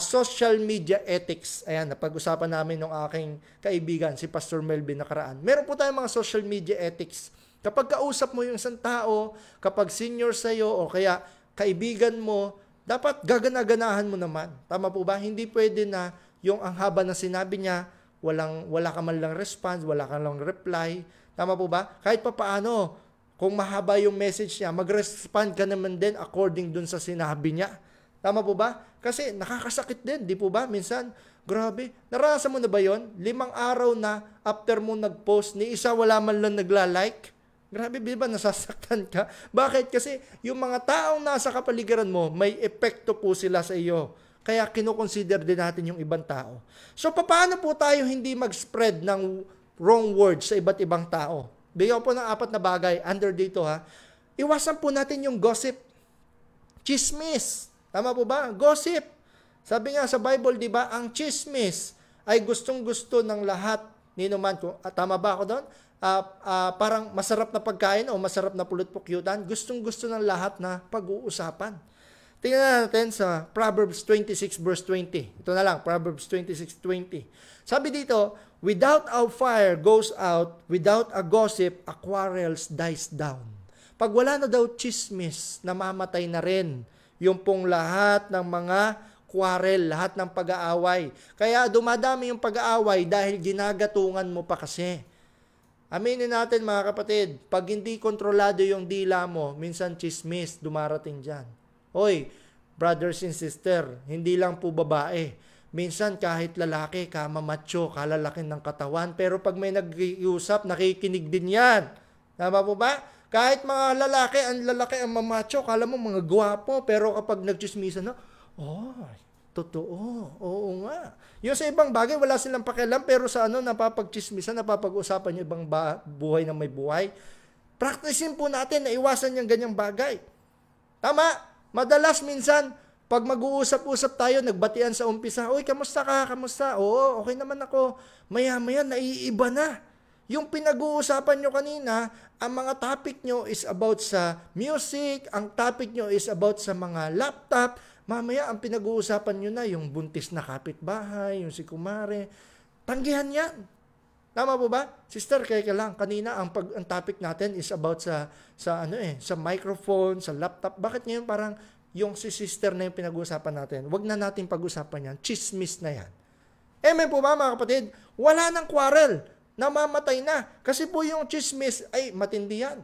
social media ethics. Ayan, napag-usapan namin ng aking kaibigan, si Pastor Melvin nakaraan. Meron po tayong mga social media ethics. Kapag kausap mo yung isang tao, kapag senior sa'yo, o kaya kaibigan mo, dapat gagana-ganahan mo naman. Tama po ba? Hindi pwede na yung ang haba ng sinabi niya, wala ka man lang response, wala ka lang reply. Tama po ba? Kahit pa paano, kung mahaba yung message niya, mag-respond ka naman din according dun sa sinabi niya. Tama po ba? Kasi nakakasakit din, di po ba? Minsan, grabe. Naranasan mo na ba yon? 5 araw na after mo nag-post, ni isa wala man lang nagla-like. Grabe, di ba? Nasasaktan ka. Bakit? Kasi yung mga taong nasa kapaligiran mo, may epekto po sila sa iyo. Kaya kinoconsider din natin yung ibang tao. So, paano po tayo hindi mag-spread ng wrong words sa iba't ibang tao? Bigyan po ng 4 na bagay under dito Iwasan po natin yung gossip. Chismis. Tama po ba? Gossip. Sabi nga sa Bible, di ba, ang chismis ay gustong-gusto ng lahat. Ninuman ko, tama ba ako doon? Parang masarap na pagkain o masarap na pulot-pukyutan. Gustong-gusto ng lahat na pag-uusapan. Tingnan natin sa Proverbs 26 verse 20. Ito na lang, Proverbs 26:20. Sabi dito, without a fire goes out, without a gossip, a quarrel dies down. Pag wala na daw chismis, namamatay na rin yung pong lahat ng mga quarrel, lahat ng pag-aaway. Kaya dumadami yung pag-aaway dahil ginagatungan mo pa kasi. Aminin natin mga kapatid, pag hindi kontrolado yung dila mo, minsan chismis, dumarating dyan. Hoy, brothers and sister, hindi lang po babae. Minsan kahit lalaki, macho, kalalakin ng katawan. Pero pag may nag-iusap, nakikinig din yan. Tama po ba? Kahit mga lalaki ang mamacho, kala mo mga gwapo, pero kapag nagchismisan totoo, oo nga. Yung sa ibang bagay, wala silang pakialam, pero sa napapagchismisan, napapag-usapan yung ibang buhay na may buhay. Practicein po natin na iwasan yung ganyang bagay. Tama? Madalas minsan, pag mag-uusap-usap tayo, nagbatian sa umpisa, uy, kamusta ka? Kamusta? Oo, okay naman ako. Maya-maya, naiiba na. Yung pinag-uusapan nyo kanina, ang mga topic nyo is about sa music, ang topic nyo is about sa mga laptop. Mamaya, ang pinag-uusapan nyo na, yung buntis na kapitbahay, yung si kumare. Tanggihan yan. Tama po ba? Sister, kaya ka lang, kanina ang topic natin is about sa microphone, sa laptop. Bakit ngayon parang yung si sister na yung pinag-uusapan natin? Huwag na natin pag-usapan yan. Chismis na yan. Amen po ba mga kapatid? Wala nang quarrel. Namamatay na. Kasi po yung chismis ay matindi yan.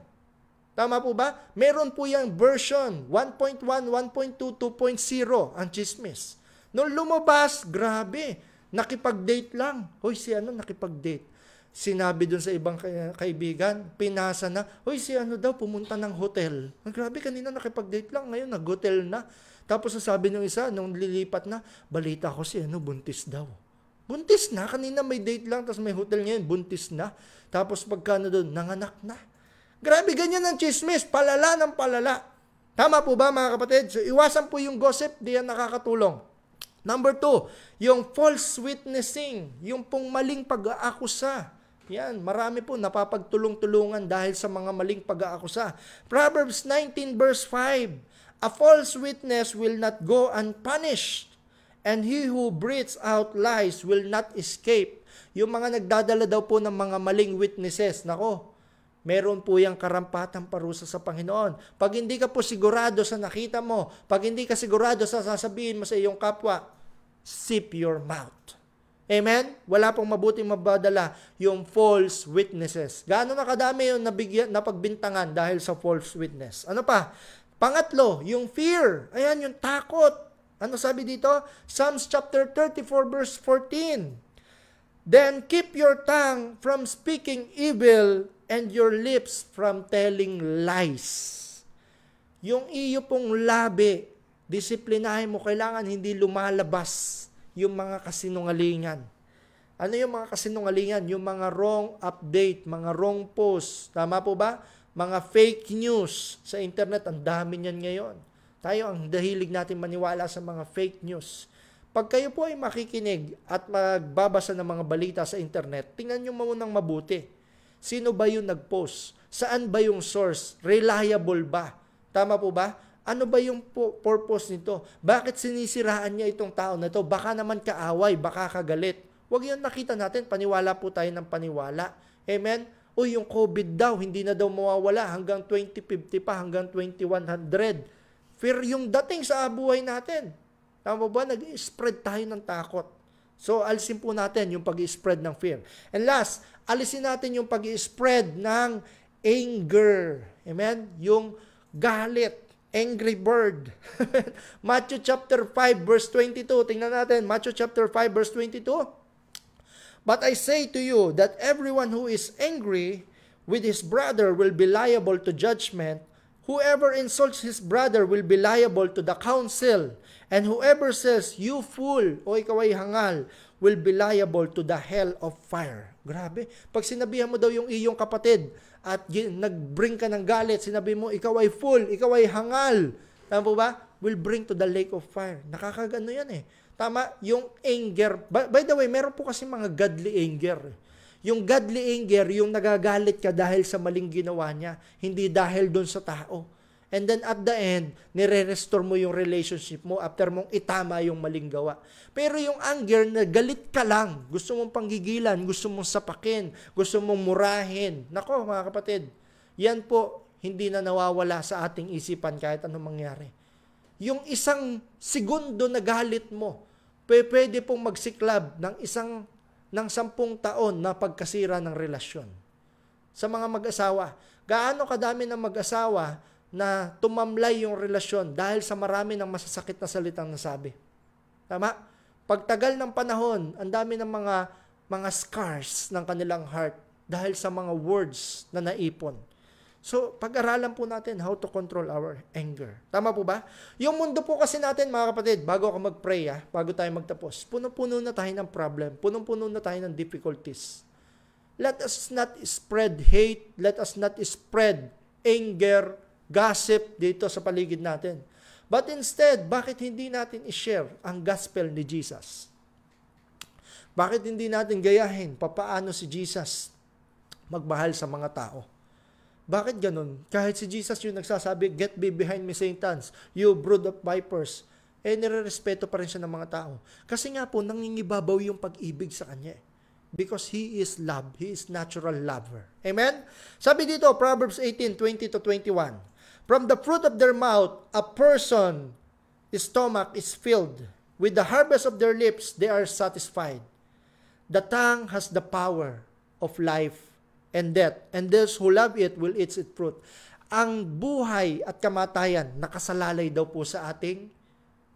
Tama po ba? Meron po yung version 1.1, 1.2, 2.0 ang chismis. Nung lumabas, grabe. Nakipag-date lang. Hoy, si nakipag-date. Sinabi dun sa ibang kaibigan, pinasa na, hoy, si daw pumunta ng hotel. Grabe, kanina nakipag-date lang, ngayon nag-hotel na. Tapos sabi ng isa, nung lilipat na, balita ko si buntis daw. Buntis na, kanina may date lang, tapos may hotel ngayon, buntis na. Tapos pagka doon, nanganak na. Grabe, ganyan ang chismis, palala ng palala. Tama po ba mga kapatid? So iwasan po yung gossip, di yan nakakatulong. Number 2, yung false witnessing, yung pong maling pag-aakusa. Yan, marami po napapagtulong-tulungan dahil sa mga maling pag-aakusa. Proverbs 19 verse 5, a false witness will not go unpunished, and he who breathes out lies will not escape. Yung mga nagdadala daw po ng mga maling witnesses, nako, meron po yung karampatang parusa sa Panginoon. Pag hindi ka po sigurado sa nakita mo, pag hindi ka sigurado sa sasabihin mo sa iyong kapwa, sip your mouth. Amen? Wala pong mabuting mabadala yung false witnesses. Gaano na kadami yung napagbintangan dahil sa false witness. Ano pa? Pangatlo, yung fear. Ayan, yung takot. Ano sabi dito? Psalms chapter 34 verse 14. Then keep your tongue from speaking evil and your lips from telling lies. Yung iyo pong labi, disiplinahin mo, kailangan hindi lumalabas yung mga kasinungalingan. Ano yung mga kasinungalingan? Yung mga wrong update, mga wrong post. Tama po ba? Mga fake news sa internet, ang dami niyan ngayon. Tayo ang dahilig natin maniwala sa mga fake news. Pag kayo po ay makikinig at magbabasa ng mga balita sa internet, tingnan nyo munang mabuti. Sino ba yung nag-post? Saan ba yung source? Reliable ba? Tama po ba? Ano ba yung purpose nito? Bakit sinisiraan niya itong tao na ito? Baka naman kaaway, baka kagalit. Huwag yun nakita natin, paniwala po tayo ng paniwala. Amen? O yung COVID daw, hindi na daw mawawala hanggang 2050 pa, hanggang 2100. Fear yung dating sa buhay natin. Tama ba? Nag-spread tayo ng takot. So, alisin po natin yung pag-spread ng fear. And last, alisin natin yung pag-spread ng anger. Amen? Yung galit. Angry bird. Matthew chapter 5 verse 22. Tingnan natin. Matthew chapter 5 verse 22. But I say to you that everyone who is angry with his brother will be liable to judgment. Whoever insults his brother will be liable to the council. And whoever says, you fool, o ikaw ay hangal, will be liable to the hell of fire. Grabe. Pag sinabihan mo daw yung iyong kapatid at nag-bring ka ng galit, sinabi mo, ikaw ay fool, ikaw ay hangal. Tama po ba? Will bring to the lake of fire. Nakakagano yan eh. Tama, yung anger. By the way, meron po kasi mga godly anger. Yung godly anger, yung nagagalit ka dahil sa maling ginawa niya, hindi dahil doon sa tao. And then at the end, nire-restore mo yung relationship mo after mong itama yung maling gawa. Pero yung anger, na galit ka lang, gusto mong panggigilan, gusto mong sapakin, gusto mong murahin. Nako mga kapatid, yan po hindi na nawawala sa ating isipan kahit anong mangyari. Yung isang segundo na galit mo, pwede pong magsiklab ng 10 taon na pagkasira ng relasyon. Sa mga mag-asawa, gaano kadami ng mag-asawa na tumamlay yung relasyon dahil sa marami ng masasakit na salitang nasabi. Tama? Pagtagal ng panahon, ang dami ng mga scars ng kanilang heart dahil sa mga words na naipon. So, pag-aralan po natin how to control our anger. Tama po ba? Yung mundo po kasi natin, mga kapatid, bago ako mag-pray, bago tayo magtapos, puno-puno na tayo ng problem, puno-puno na tayo ng difficulties. Let us not spread hate, let us not spread anger, gossip dito sa paligid natin. But instead, bakit hindi natin i-share ang gospel ni Jesus? Bakit hindi natin gayahin papaano si Jesus magmahal sa mga tao? Bakit ganun? Kahit si Jesus yung nagsasabi, get thee behind me, Satans, you brood of vipers, nire-respeto pa rin siya ng mga tao. Kasi nga po, nangingibabaw yung pag-ibig sa kanya. Because He is love. He is natural lover. Amen? Sabi dito, Proverbs 18:20-21, from the fruit of their mouth, a person's stomach is filled. With the harvest of their lips, they are satisfied. The tongue has the power of life and death, and those who love it will eat its fruit. Ang buhay at kamatayan, nakasalalay daw po sa ating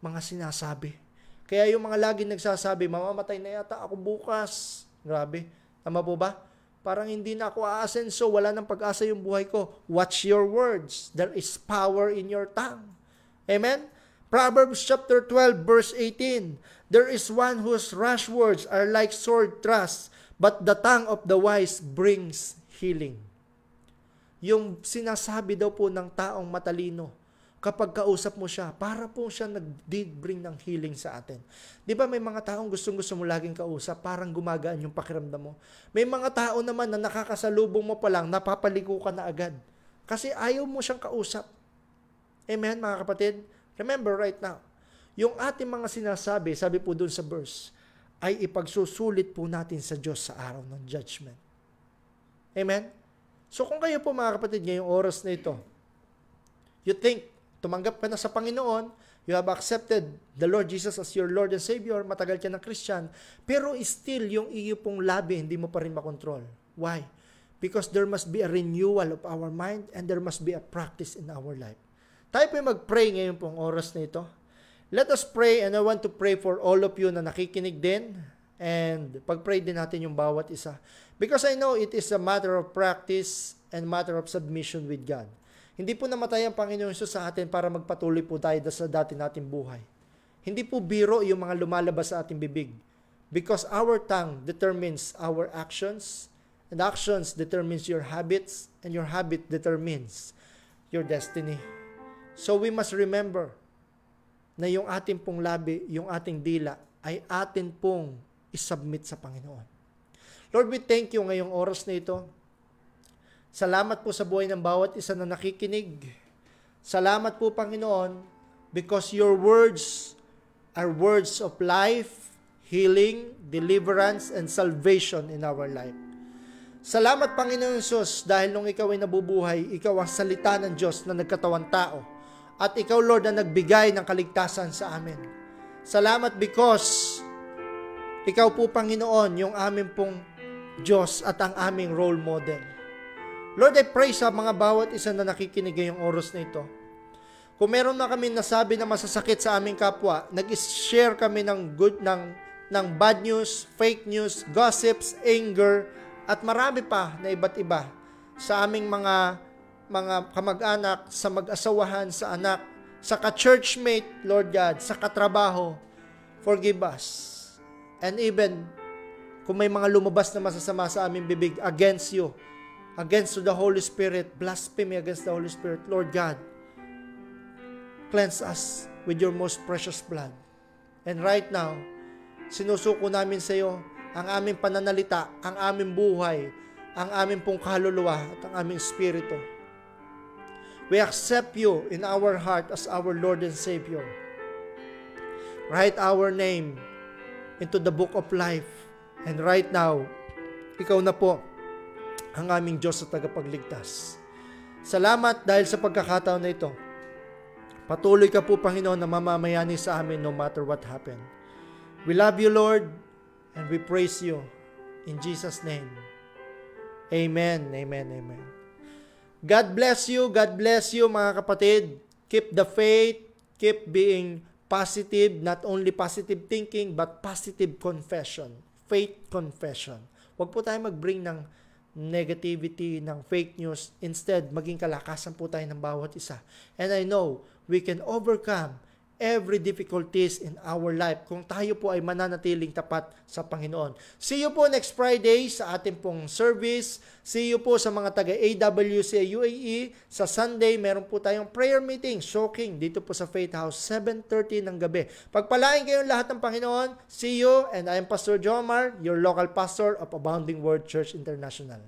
mga sinasabi. Kaya yung mga laging nagsasabi, mamamatay na yata ako bukas. Grabe. Tama po ba? Parang hindi na ako aasenso, wala nang pag-asa yung buhay ko. Watch your words. There is power in your tongue. Amen? Proverbs chapter 12 verse 18. There is one whose rash words are like sword thrusts, but the tongue of the wise brings healing. Yung sinasabi daw po ng taong matalino, kapag kausap mo siya, para po siya nag-bring ng healing sa atin. Di ba may mga taong gustong-gusto mo laging kausap, parang gumagaan yung pakiramdam mo. May mga tao naman na nakakasalubong mo pa lang, napapaligo ka na agad. Kasi ayaw mo siyang kausap. Amen, mga kapatid? Remember right now, yung ating mga sinasabi, sabi po dun sa verse, ay ipagsusulit po natin sa Diyos sa araw ng judgment. Amen? So kung kayo po mga kapatid, ngayong oras na ito, you think, tumanggap ka na sa Panginoon, you have accepted the Lord Jesus as your Lord and Savior, matagal ka ng Christian, pero still yung iyo pong labi, hindi mo pa rin makontrol. Why? Because there must be a renewal of our mind and there must be a practice in our life. Tayo po mag-pray ngayon pong oras na ito. Let us pray, and I want to pray for all of you na nakikinig din, and pag-pray din natin yung bawat isa. Because I know it is a matter of practice and matter of submission with God. Hindi po namatay ang Panginoon Hesus sa atin para magpatuloy po tayo sa dati nating buhay. Hindi po biro yung mga lumalabas sa ating bibig. Because our tongue determines our actions, and actions determines your habits, and your habit determines your destiny. So we must remember na yung ating pong labi, yung ating dila, ay atin pong isubmit sa Panginoon. Lord, we thank you ngayong oras na ito. Salamat po sa buhay ng bawat isa na nakikinig. Salamat po, Panginoon, because your words are words of life, healing, deliverance, and salvation in our life. Salamat, Panginoon Jesus, dahil nung ikaw ay nabubuhay, ikaw ang salita ng Diyos na nagkatawang tao. At ikaw, Lord, na nagbigay ng kaligtasan sa amin. Salamat because ikaw po, Panginoon, yung aming pong Diyos at ang aming role model. Lord, I pray sa mga bawat isa na nakikinig ngayong oras na ito. Kung meron na kami nasabi na masasakit sa aming kapwa, nag-share kami ng bad news, fake news, gossips, anger, at marami pa na iba't iba sa aming mga kamag-anak, sa mag-asawahan, sa anak, sa ka-churchmate, Lord God, sa katrabaho, forgive us. And even kung may mga lumabas na masasama sa aming bibig against you, against the Holy Spirit, blasphemy against the Holy Spirit, Lord God, cleanse us with your most precious blood. And right now, sinusuko namin sa iyo ang aming pananalita, ang aming buhay, ang aming pong kaluluwa at ang aming espiritu. We accept you in our heart as our Lord and Savior. Write our name into the book of life. And right now, ikaw na po ang aming Diyos at tagapagligtas. Salamat dahil sa pagkakataon na ito. Patuloy ka po, Panginoon, na mamamayani sa amin no matter what happen. We love you, Lord, and we praise you. In Jesus' name. Amen, amen, amen. God bless you mga kapatid. Keep the faith, keep being positive, not only positive thinking, but positive confession. Faith confession. Huwag po tayo mag-bring ng negativity, ng fake news. Instead, maging kalakasan po tayo ng bawat isa. And I know we can overcome every difficulties in our life kung tayo po ay mananatiling tapat sa Panginoon. See you po next Friday sa ating pong service. See you po sa mga taga-AWC UAE. Sa Sunday, meron po tayong prayer meeting, shocking, dito po sa Faith House, 7:30 ng gabi. Pagpalain kayong lahat ng Panginoon. See you, and I am Pastor Jomar, your local pastor of Abounding Word Church International.